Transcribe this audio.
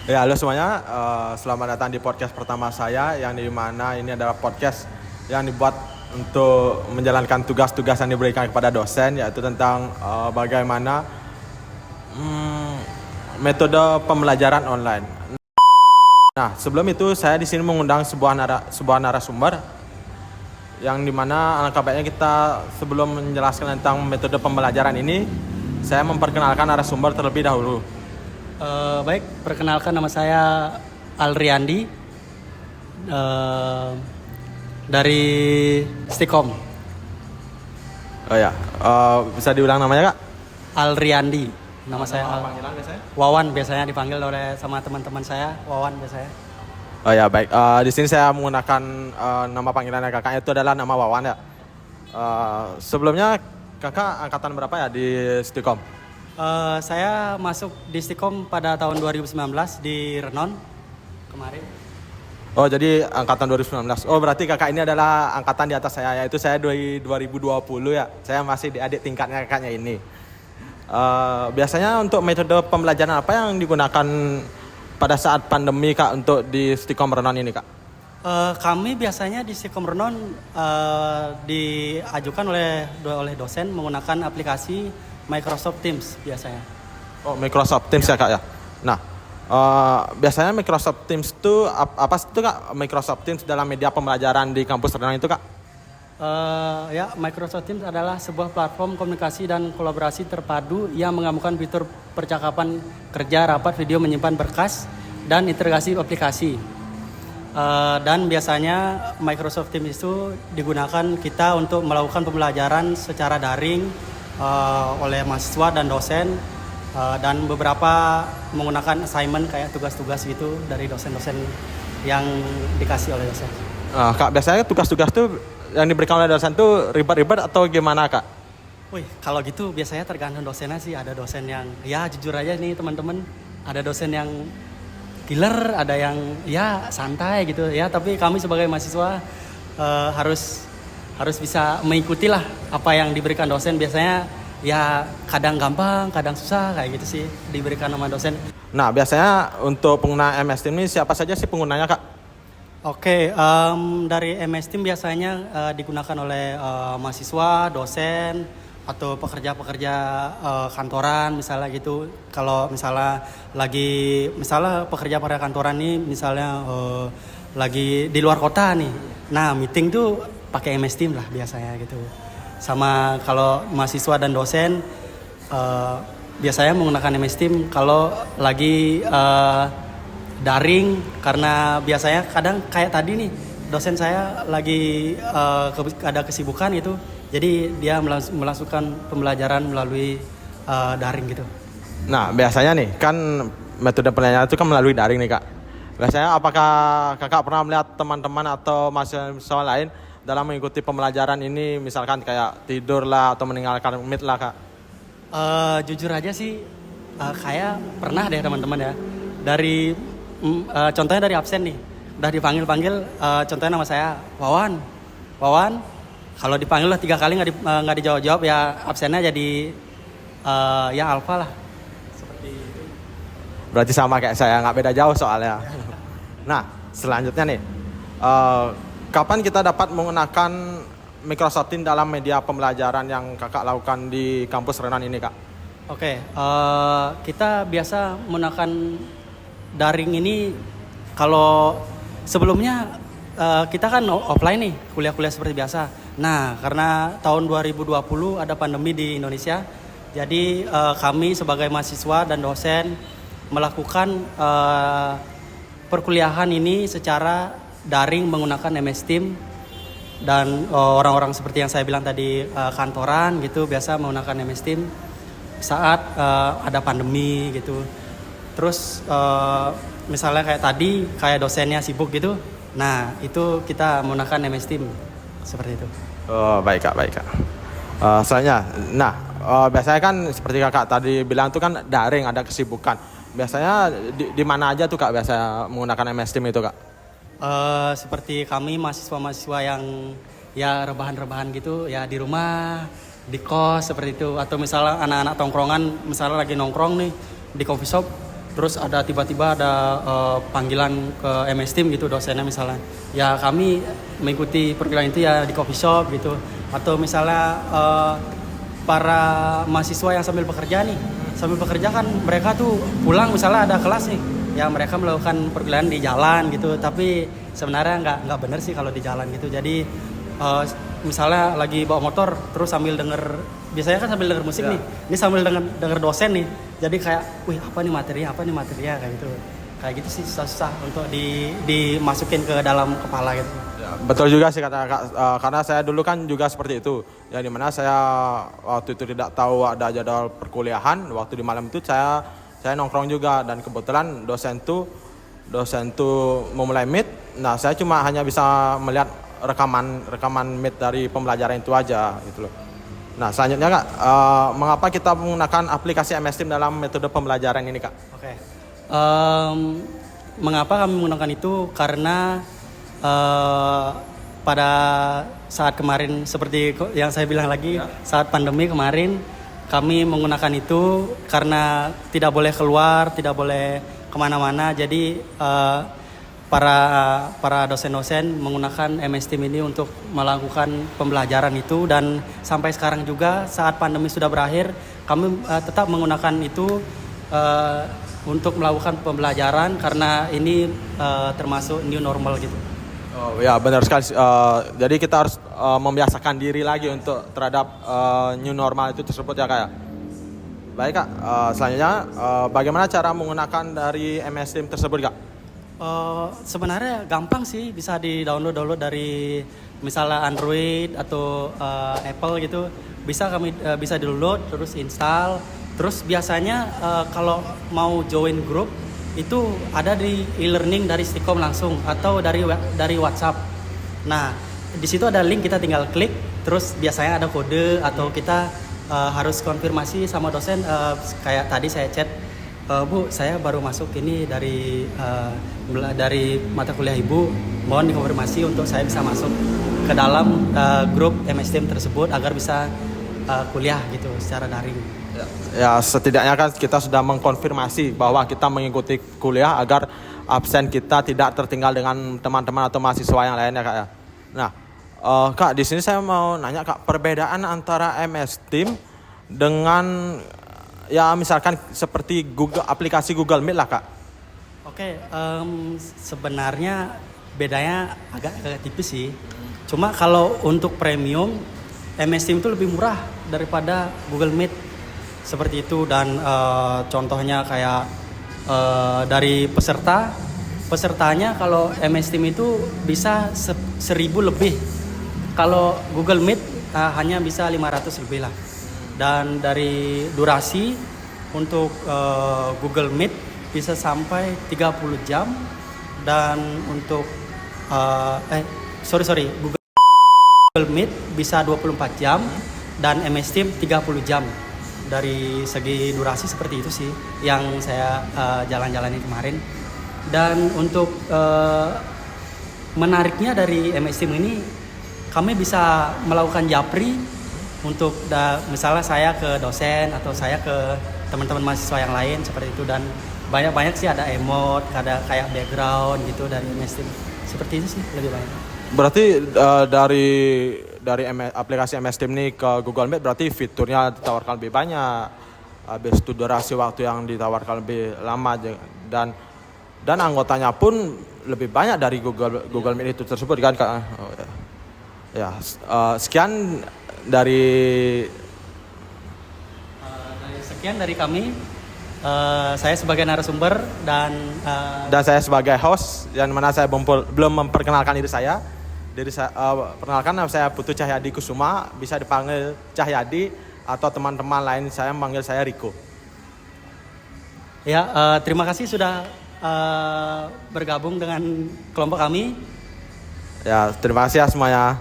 Ya, halo semuanya. Selamat datang di podcast pertama saya, yang di mana ini adalah podcast yang dibuat untuk menjalankan tugas-tugas yang diberikan kepada dosen, yaitu tentang bagaimana metode pembelajaran online. Nah, sebelum itu saya di sini mengundang sebuah narasumber, yang di mana alangkah baiknya kita sebelum menjelaskan tentang metode pembelajaran ini, saya memperkenalkan narasumber terlebih dahulu. Baik, perkenalkan nama saya Alriandi dari Stikom. Oh ya, bisa diulang namanya Kak? Alriandi, nama saya Panggilan biasanya? Wawan, biasanya dipanggil oleh sama teman-teman saya Wawan biasanya. Oh ya, baik. Di sini saya menggunakan nama panggilannya kakak, itu adalah nama Wawan ya. Sebelumnya kakak angkatan berapa ya di Stikom? Saya masuk di Stikom pada tahun 2019 di Renon kemarin. Oh, jadi angkatan 2019. Oh, berarti kakak ini adalah angkatan di atas saya, yaitu saya 2020 ya. Saya masih di adik tingkatnya kakaknya ini. Biasanya untuk metode pembelajaran apa yang digunakan pada saat pandemi Kak untuk di Stikom Renon ini Kak? Kami biasanya di Stikom Renon diajukan oleh dosen menggunakan aplikasi Microsoft Teams biasanya. Oh, Microsoft Teams ya Kak ya. Nah, biasanya Microsoft Teams itu apa sih itu Kak? Microsoft Teams dalam media pembelajaran di kampus Renon itu Kak? Ya, Microsoft Teams adalah sebuah platform komunikasi dan kolaborasi terpadu yang menggabungkan fitur percakapan, kerja, rapat, video, menyimpan berkas, dan integrasi aplikasi. Dan biasanya Microsoft Teams itu digunakan kita untuk melakukan pembelajaran secara daring oleh mahasiswa dan dosen, dan beberapa menggunakan assignment kayak tugas-tugas gitu dari dosen-dosen yang dikasih oleh dosen. Kak, biasanya tugas-tugas tuh yang diberikan oleh dosen tuh ribet-ribet atau gimana Kak? Wih, kalau gitu biasanya tergantung dosennya sih. Ada dosen yang, ya jujur aja nih teman-teman, ada dosen yang killer, ada yang ya santai gitu ya. Tapi kami sebagai mahasiswa harus bisa mengikuti lah apa yang diberikan dosen. Biasanya ya kadang gampang, kadang susah kayak gitu sih diberikan sama dosen. Nah, biasanya untuk pengguna MS Teams ini siapa saja sih penggunanya Kak? Oke, dari MS Team biasanya digunakan oleh mahasiswa, dosen, atau pekerja-pekerja kantoran misalnya gitu. Kalau misalnya pekerja-pekerja kantoran nih misalnya lagi di luar kota nih. Nah, meeting tuh pakai MS Team lah biasanya gitu. Sama kalau mahasiswa dan dosen biasanya menggunakan MS Team kalau lagi daring, karena biasanya kadang kayak tadi nih dosen saya lagi ada kesibukan gitu, jadi dia melangsungkan pembelajaran melalui daring gitu. Nah, biasanya nih kan metode pembelajaran itu kan melalui daring nih Kak. Biasanya apakah kakak pernah melihat teman-teman atau mahasiswa lain dalam mengikuti pembelajaran ini, misalkan kayak tidur lah atau meninggalkan meet lah Kak? Jujur aja sih kayak pernah deh teman-teman ya, dari contohnya dari absen nih, udah dipanggil, contohnya nama saya Wawan, kalau dipanggil lah 3 kali nggak dijawab ya absennya jadi ya alfa lah, seperti itu. Berarti sama kayak saya, nggak beda jauh soalnya. Nah, selanjutnya nih, kapan kita dapat menggunakan Microsoft Teams dalam media pembelajaran yang kakak lakukan di kampus Renon ini Kak? Oke, kita biasa menggunakan daring ini kalau sebelumnya kita kan offline nih, kuliah-kuliah seperti biasa. Nah, karena tahun 2020 ada pandemi di Indonesia, jadi kami sebagai mahasiswa dan dosen melakukan perkuliahan ini secara daring menggunakan MS Team. Dan orang-orang seperti yang saya bilang tadi kantoran gitu biasa menggunakan MS Team saat ada pandemi gitu. Terus misalnya kayak tadi kayak dosennya sibuk gitu, nah itu kita menggunakan MS Team seperti itu. Oh, baik Kak. Selanjutnya, nah biasanya kan seperti kakak tadi bilang tuh kan daring, ada kesibukan. Biasanya di mana aja tuh Kak biasa menggunakan MS Team itu Kak? Seperti kami mahasiswa-mahasiswa yang ya rebahan-rebahan gitu ya di rumah, di kos seperti itu, atau misalnya anak-anak tongkrongan misalnya lagi nongkrong nih di coffee shop, terus ada tiba-tiba ada panggilan ke MS Team gitu dosennya misalnya, ya kami mengikuti perkuliahan itu ya di coffee shop gitu, atau misalnya para mahasiswa yang sambil bekerja kan mereka tuh pulang misalnya ada kelas nih, ya mereka melakukan perkuliahan di jalan gitu, tapi sebenarnya nggak benar sih kalau di jalan gitu. Jadi misalnya lagi bawa motor terus sambil biasanya kan sambil denger musik nih, ini sambil denger dosen nih, jadi kayak wih apa nih materinya kayak gitu sih, susah untuk dimasukin ke dalam kepala gitu. Ya, betul juga sih kata Kak, karena saya dulu kan juga seperti itu, yang dimana saya waktu itu tidak tahu ada jadwal perkuliahan, waktu di malam itu saya nongkrong juga, dan kebetulan dosen tuh memulai meet, nah saya cuma hanya bisa melihat rekaman meet dari pembelajaran itu aja gitu loh. Nah selanjutnya Kak, mengapa kita menggunakan aplikasi MS Team dalam metode pembelajaran ini Kak? Oke. Mengapa kami menggunakan itu? Karena pada saat kemarin seperti yang saya bilang lagi, saat pandemi kemarin kami menggunakan itu karena tidak boleh keluar, tidak boleh kemana-mana. Jadi para dosen-dosen menggunakan MS Team ini untuk melakukan pembelajaran itu, dan sampai sekarang juga saat pandemi sudah berakhir kami tetap menggunakan itu untuk melakukan pembelajaran karena ini termasuk new normal gitu. Oh ya benar sekali. Jadi kita harus membiasakan diri lagi untuk terhadap new normal itu tersebut ya Kak ya. Baik Kak, selanjutnya bagaimana cara menggunakan dari MS Team tersebut Kak? Sebenarnya gampang sih, bisa di-download dari misalnya Android atau Apple gitu, bisa di-download terus install. Terus biasanya kalau mau join grup itu ada di e-learning dari Stikom langsung atau dari WhatsApp. Nah, di situ ada link, kita tinggal klik, terus biasanya ada kode atau kita harus konfirmasi sama dosen, kayak tadi saya chat, Bu, saya baru masuk ini dari mata kuliah Ibu, mohon dikonfirmasi untuk saya bisa masuk ke dalam grup MS Team tersebut agar bisa kuliah gitu secara daring. Ya setidaknya kan kita sudah mengkonfirmasi bahwa kita mengikuti kuliah agar absen kita tidak tertinggal dengan teman-teman atau mahasiswa yang lainnya Kak ya. Nah Kak, di sini saya mau nanya Kak, perbedaan antara MS Team dengan ya misalkan seperti aplikasi Google Meet lah Kak. Oke, sebenarnya bedanya agak tipis sih. Cuma kalau untuk premium, MS Team itu lebih murah daripada Google Meet seperti itu, dan contohnya kayak dari pesertanya kalau MS Team itu bisa 1.000 lebih, kalau Google Meet hanya bisa 500 lebih lah. Dan dari durasi untuk Google Meet bisa sampai 30 jam, dan untuk Google Meet bisa 24 jam dan MS Team 30 jam. Dari segi durasi seperti itu sih yang saya jalan-jalanin kemarin. Dan untuk menariknya dari MS Team ini, kami bisa melakukan japri untuk misalnya saya ke dosen atau saya ke teman-teman mahasiswa yang lain seperti itu, dan banyak sih ada emote, ada kayak background gitu dari MS Team. Seperti itu sih lebih banyak. Berarti dari aplikasi MS Team ini ke Google Meet berarti fiturnya ditawarkan lebih banyak, habis itu durasi waktu yang ditawarkan lebih lama, dan anggotanya pun lebih banyak dari Google Meet itu tersebut kan Kak. Oh, ya. Sekian dari kami. Saya sebagai narasumber dan saya sebagai host, yang mana saya belum memperkenalkan diri saya. Perkenalkan, saya Putu Cahyadi Kusuma, bisa dipanggil Cahyadi atau teman-teman lain saya memanggil saya Riko. Ya, terima kasih sudah bergabung dengan kelompok kami. Ya, terima kasih ya semuanya.